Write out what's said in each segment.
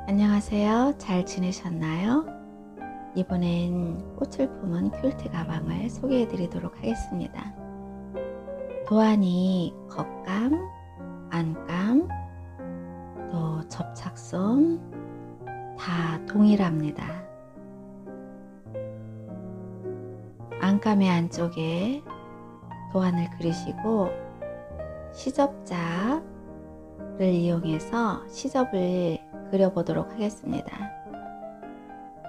안녕하세요. 잘 지내셨나요? 이번엔 꽃을 품은 퀼트 가방을 소개해 드리도록 하겠습니다. 도안이 겉감, 안감, 또 접착솜 다 동일합니다. 안감의 안쪽에 도안을 그리시고 시접자를 이용해서 시접을 그려보도록 하겠습니다.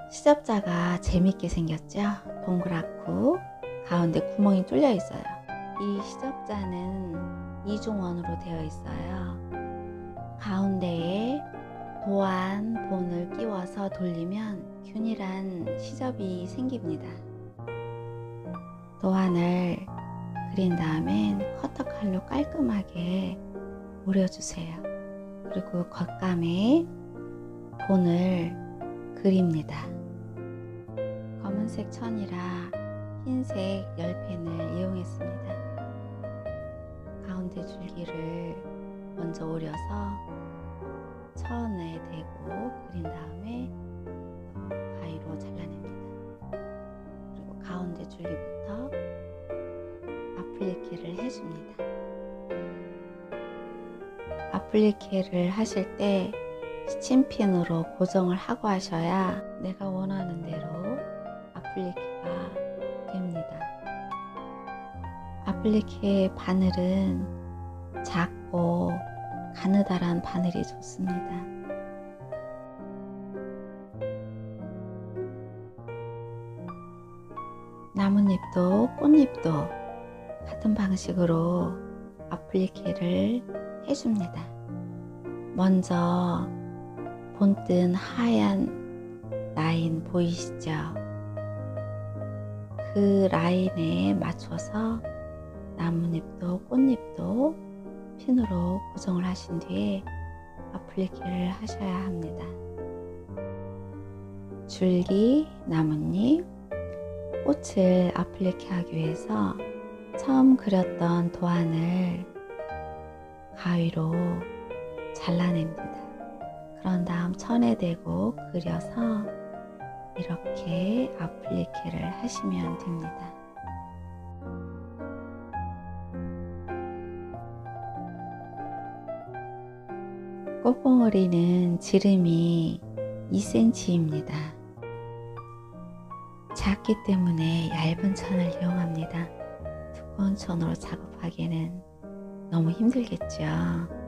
시접자가 재밌게 생겼죠? 동그랗고 가운데 구멍이 뚫려 있어요. 이 시접자는 이중원으로 되어 있어요. 가운데에 도안 본을 끼워서 돌리면 균일한 시접이 생깁니다. 도안을 그린 다음엔 커터칼로 깔끔하게 오려주세요. 그리고 겉감에 본을 그립니다. 검은색 천이라 흰색 열펜을 이용했습니다. 가운데 줄기를 먼저 오려서 천에 대고 그린 다음에 가위로 잘라냅니다. 그리고 가운데 줄기부터 아플리케를 해줍니다. 아플리케를 하실 때 스친핀으로 고정을 하고 하셔야 내가 원하는 대로 아플리케가 됩니다. 아플리케 바늘은 작고 가느다란 바늘이 좋습니다. 나뭇잎도 꽃잎도 같은 방식으로 아플리케를 해줍니다. 먼저 본뜬 하얀 라인 보이시죠? 그 라인에 맞춰서 나뭇잎도 꽃잎도 핀으로 고정을 하신 뒤에 아플리케를 하셔야 합니다. 줄기, 나뭇잎, 꽃을 아플리케 하기 위해서 처음 그렸던 도안을 가위로 잘라냅니다. 그런 다음 천에 대고 그려서 이렇게 아플리케를 하시면 됩니다. 꽃봉오리는 지름이 2cm입니다. 작기 때문에 얇은 천을 이용합니다. 두꺼운 천으로 작업하기에는 너무 힘들겠죠.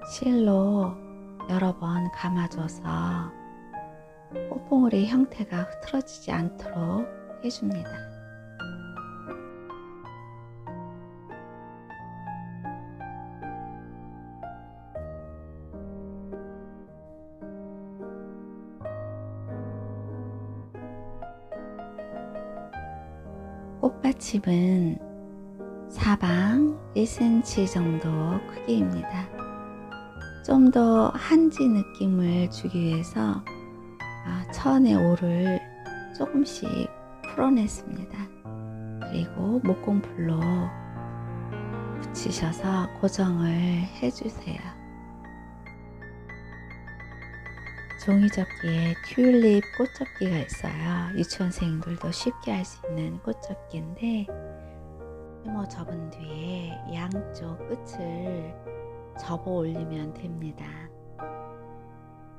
실로 여러 번 감아줘서 꽃봉오리 형태가 흐트러지지 않도록 해줍니다. 꽃받침은 사방 1cm 정도 크기입니다. 좀 더 한지 느낌을 주기 위해서 천의 올을 조금씩 풀어냈습니다. 그리고 목공풀로 붙이셔서 고정을 해주세요. 종이접기에 튤립 꽃접기가 있어요. 유치원생들도 쉽게 할 수 있는 꽃접기인데 접은 뒤에 양쪽 끝을 접어 올리면 됩니다.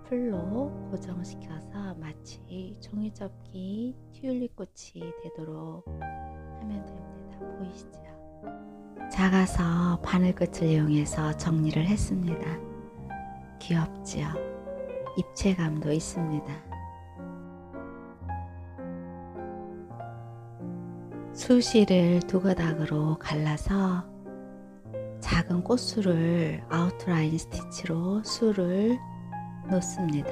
풀로 고정시켜서 마치 종이접기 튤립 꽃이 되도록 하면 됩니다. 보이시죠? 작아서 바늘 끝을 이용해서 정리를 했습니다. 귀엽죠? 입체감도 있습니다. 수실을 두 가닥으로 갈라서 작은 꽃술을 아웃라인 스티치로 술을 놓습니다.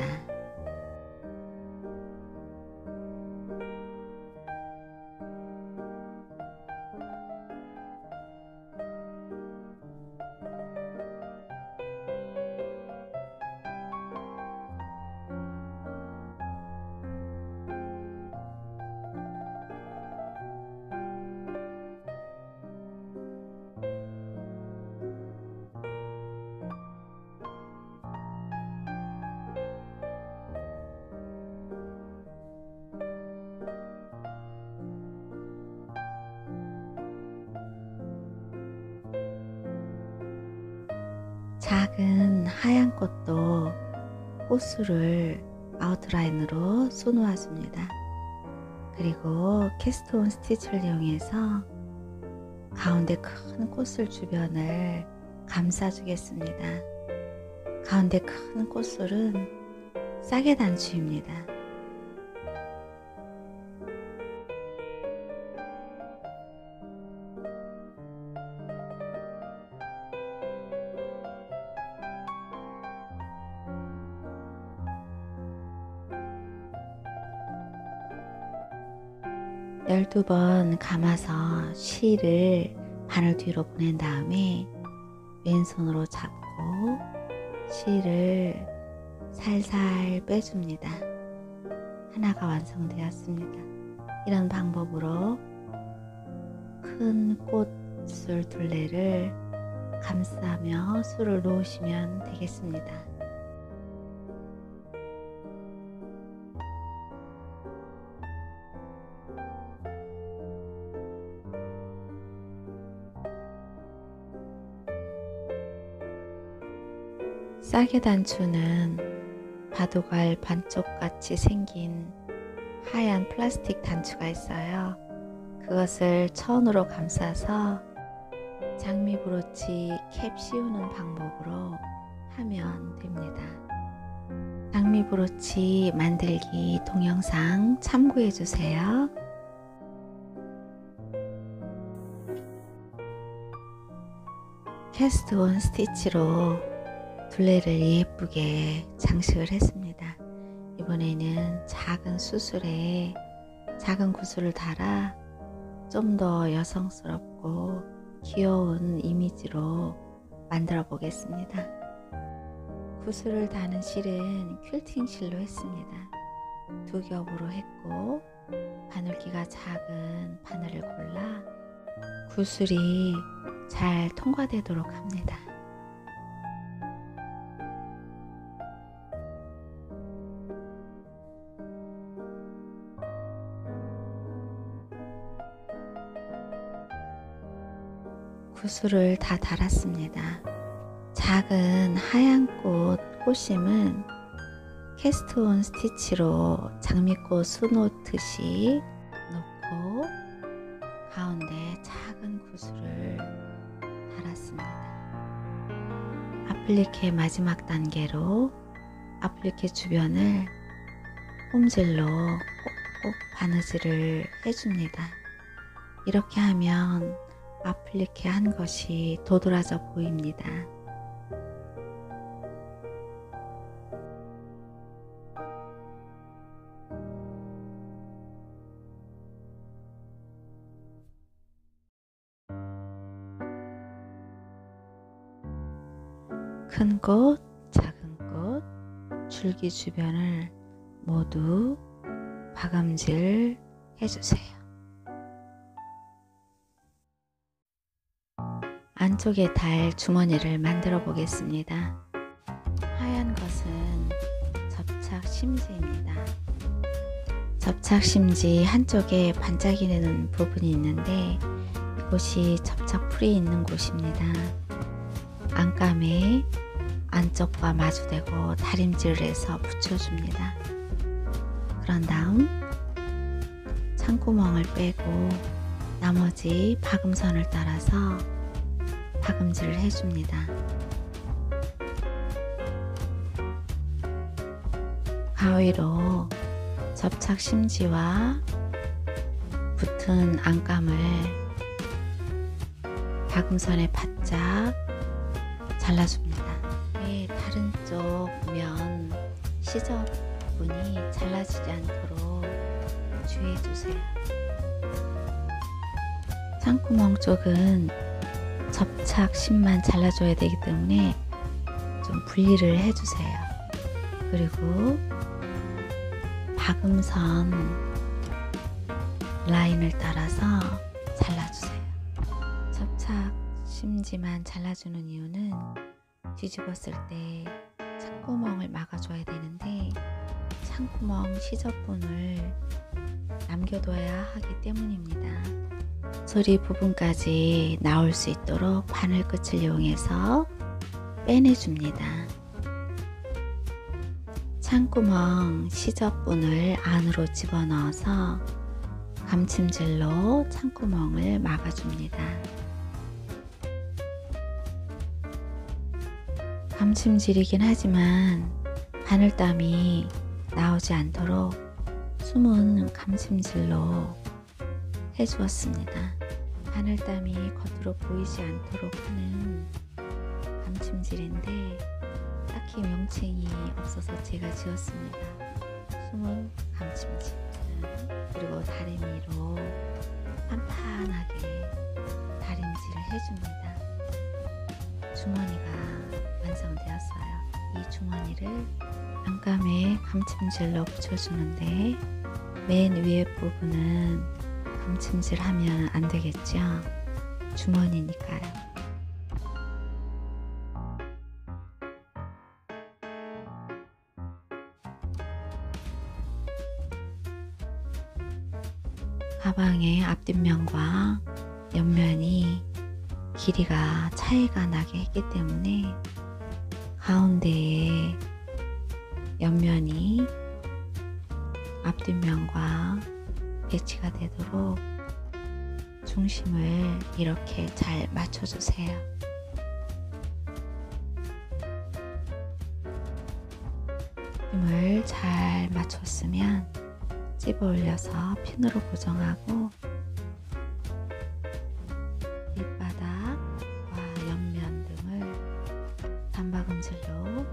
작은 하얀 꽃도 꽃술을 아웃라인으로 쏘놓아 줍니다. 그리고 캐스트온 스티치를 이용해서 가운데 큰 꽃술 주변을 감싸주겠습니다. 가운데 큰 꽃술은 싸게 단추입니다. 열두 번 감아서 실을 바늘 뒤로 보낸 다음에 왼손으로 잡고 실을 살살 빼줍니다. 하나가 완성되었습니다. 이런 방법으로 큰 꽃술 둘레를 감싸며 술을 놓으시면 되겠습니다. 싸게 단추는 바둑알 반쪽같이 생긴 하얀 플라스틱 단추가 있어요. 그것을 천으로 감싸서 장미 브로치 캡 씌우는 방법으로 하면 됩니다. 장미 브로치 만들기 동영상 참고해 주세요. 캐스트온 스티치로 둘레를 예쁘게 장식을 했습니다. 이번에는 작은 수술에 작은 구슬을 달아 좀 더 여성스럽고 귀여운 이미지로 만들어 보겠습니다. 구슬을 다는 실은 퀼팅 실로 했습니다. 두 겹으로 했고 바늘기가 작은 바늘을 골라 구슬이 잘 통과되도록 합니다. 구슬을 다 달았습니다. 작은 하얀 꽃 꽃심은 캐스트온 스티치로 장미꽃 수놓듯이 놓고 가운데 작은 구슬을 달았습니다. 아플리케 마지막 단계로 아플리케 주변을 홈질로 꼭꼭 바느질을 해줍니다. 이렇게 하면 아플리케 한 것이 도드라져 보입니다. 큰 꽃, 작은 꽃, 줄기 주변을 모두 박음질 해주세요. 안쪽에 달 주머니를 만들어 보겠습니다. 하얀 것은 접착 심지입니다. 접착 심지 한쪽에 반짝이는 부분이 있는데 이곳이 접착 풀이 있는 곳입니다. 안감에 안쪽과 마주대고 다림질을 해서 붙여줍니다. 그런 다음 창구멍을 빼고 나머지 박음선을 따라서 박음질을 해줍니다. 가위로 접착 심지와 붙은 안감을 박음선에 바짝 잘라줍니다. 다른 쪽 면 시접분이 잘라지지 않도록 주의해주세요. 창구멍 쪽은 접착심만 잘라줘야 되기 때문에 좀 분리를 해주세요. 그리고 박음선 라인을 따라서 잘라주세요. 접착 심지만 잘라주는 이유는 뒤집었을 때 창구멍을 막아줘야 되는데 창구멍 시접분을 남겨둬야 하기 때문입니다. 소리 부분까지 나올 수 있도록 바늘 끝을 이용해서 빼내줍니다. 창구멍 시접분을 안으로 집어넣어서 감침질로 창구멍을 막아줍니다. 감침질이긴 하지만 바늘땀이 나오지 않도록 숨은 감침질로 해주었습니다. 바늘땀이 겉으로 보이지 않도록 하는 감침질인데 딱히 명칭이 없어서 제가 지었습니다. 숨은 감침질. 그리고 다리미로 판판하게 다림질을 해줍니다. 주머니가 완성되었어요. 이 주머니를 안감에 감침질로 붙여주는데 맨 위에 부분은 감침질 하면 안 되겠죠? 주머니니까요. 가방의 앞뒷면과 옆면이 길이가 차이가 나게 했기 때문에 가운데에 옆면이 앞뒷면과 배치가 되도록 중심을 이렇게 잘 맞춰주세요. 힘을 잘 맞췄으면 집어 올려서 핀으로 고정하고 밑바닥과 옆면 등을 단박음질로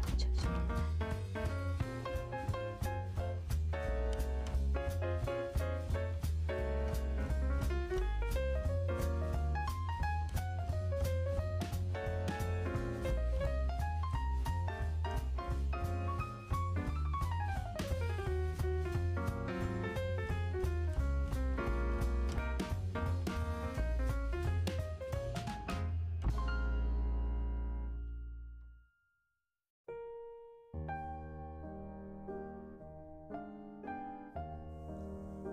붙여줍니다.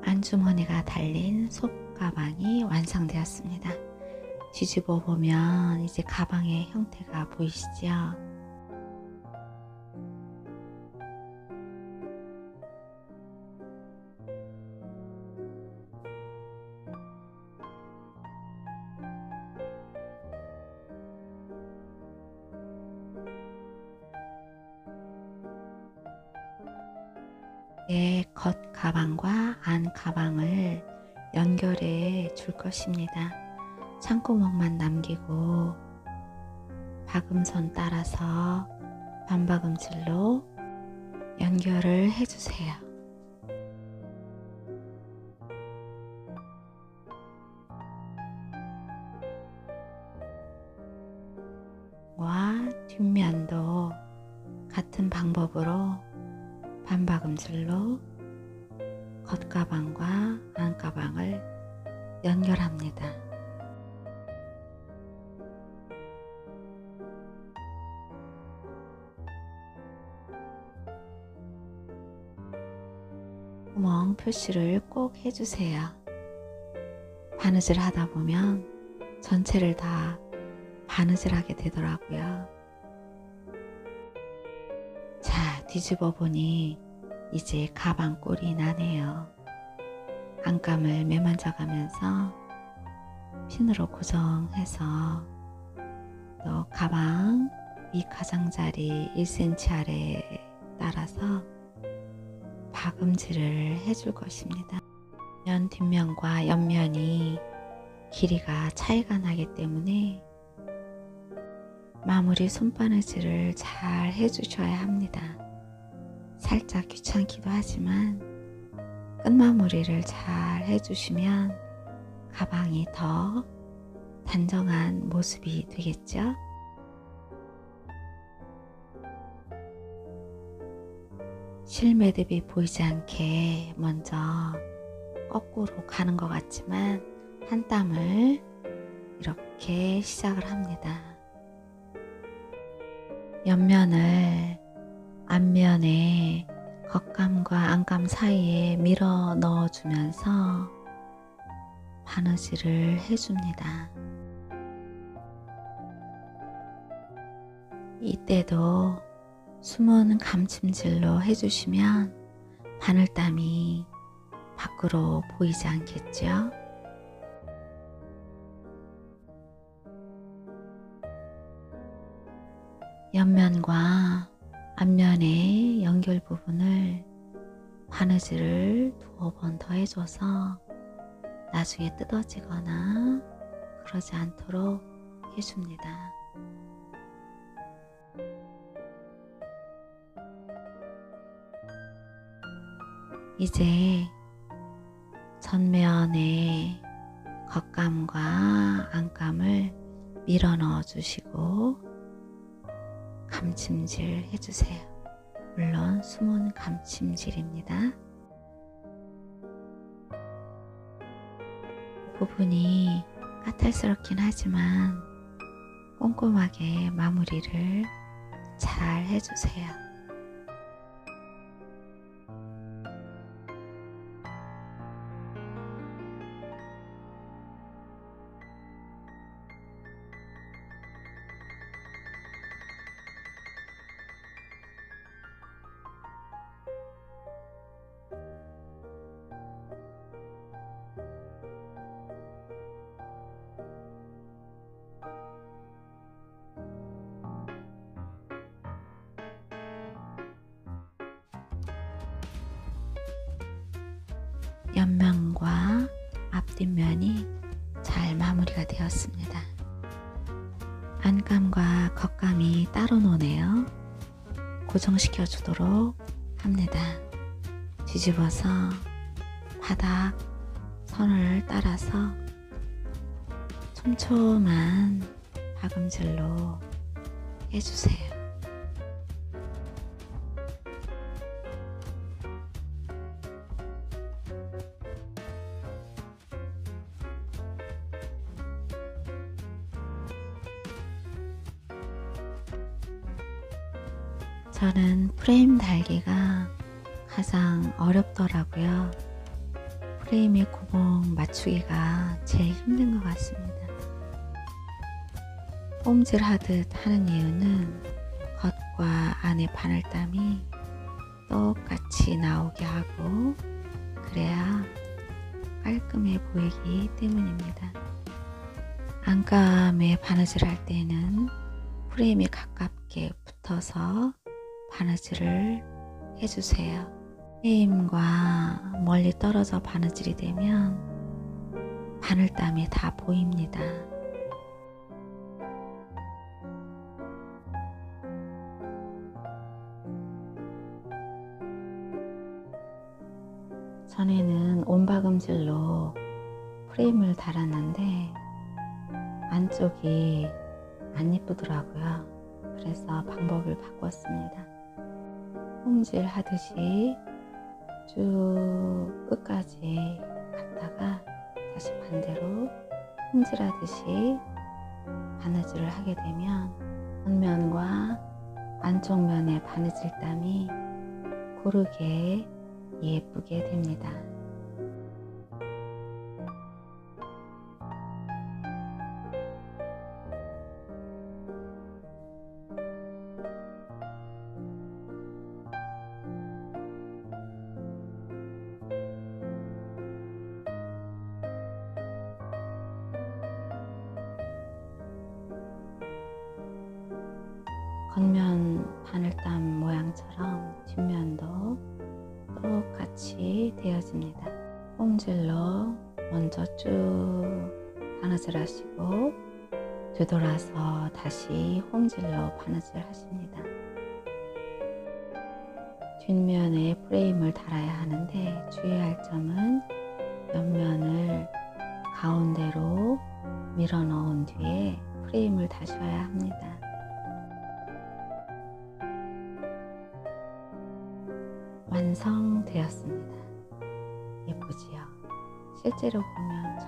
안주머니가 달린 속가방이 완성되었습니다. 뒤집어 보면 이제 가방의 형태가 보이시죠? 겉 가방과 안 가방을 연결해 줄 것입니다. 창구멍만 남기고 박음선 따라서 반박음질로 연결을 해주세요. 와 뒷면도 같은 방법으로 반박음질로 겉가방과 안가방을 연결합니다. 구멍 표시를 꼭 해주세요. 바느질 하다 보면 전체를 다 바느질 하게 되더라고요. 자, 뒤집어 보니 이제 가방 꼴이 나네요. 안감을 매만져 가면서 핀으로 고정해서 또 가방 위 가장자리 1cm 아래에 따라서 박음질을 해줄 것입니다. 면 뒷면과 옆면이 길이가 차이가 나기 때문에 마무리 손바느질을 잘 해주셔야 합니다. 살짝 귀찮기도 하지만 끝마무리를 잘 해주시면 가방이 더 단정한 모습이 되겠죠? 실매듭이 보이지 않게 먼저 거꾸로 가는 것 같지만 한 땀을 이렇게 시작을 합니다. 옆면을 앞면에 겉감과 안감 사이에 밀어 넣어주면서 바느질을 해줍니다. 이때도 숨은 감침질로 해주시면 바늘땀이 밖으로 보이지 않겠죠? 옆면과 앞면의 연결 부분을 바느질을 두어 번 더 해줘서 나중에 뜯어지거나 그러지 않도록 해줍니다. 이제 전면에 겉감과 안감을 밀어 넣어 주시고 감침질 해주세요. 물론 숨은 감침질입니다. 부분이 까탈스럽긴 하지만 꼼꼼하게 마무리를 잘 해주세요. 옆면과 앞뒷면이 잘 마무리가 되었습니다. 안감과 겉감이 따로 노네요. 고정시켜 주도록 합니다. 뒤집어서 바닥 선을 따라서 촘촘한 박음질로 해주세요. 저는 프레임 달기가 가장 어렵더라고요. 프레임의 구멍 맞추기가 제일 힘든 것 같습니다. 홈질 하듯 하는 이유는 겉과 안의 바늘땀이 똑같이 나오게 하고 그래야 깔끔해 보이기 때문입니다. 안감에 바느질 할 때는 프레임이 가깝게 붙어서 바느질을 해주세요. 프레임과 멀리 떨어져 바느질이 되면 바늘땀이 다 보입니다. 전에는 온박음질로 프레임을 달았는데 안쪽이 안 예쁘더라고요. 그래서 방법을 바꿨습니다. 홈질 하듯이 쭉 끝까지 갔다가 다시 반대로 홈질 하듯이 바느질을 하게 되면 겉면과 안쪽 면의 바느질땀이 고르게 예쁘게 됩니다. 겉면 바늘땀 모양처럼 뒷면도 똑같이 되어집니다. 홈질로 먼저 쭉 바느질 하시고 되돌아서 다시 홈질로 바느질 하십니다. 뒷면에 프레임을 달아야 하는데 주의할 점은 옆면을 가운데로 밀어 넣은 뒤에 프레임을 다셔야 합니다. 완성되었습니다. 예쁘지요? 실제로 보면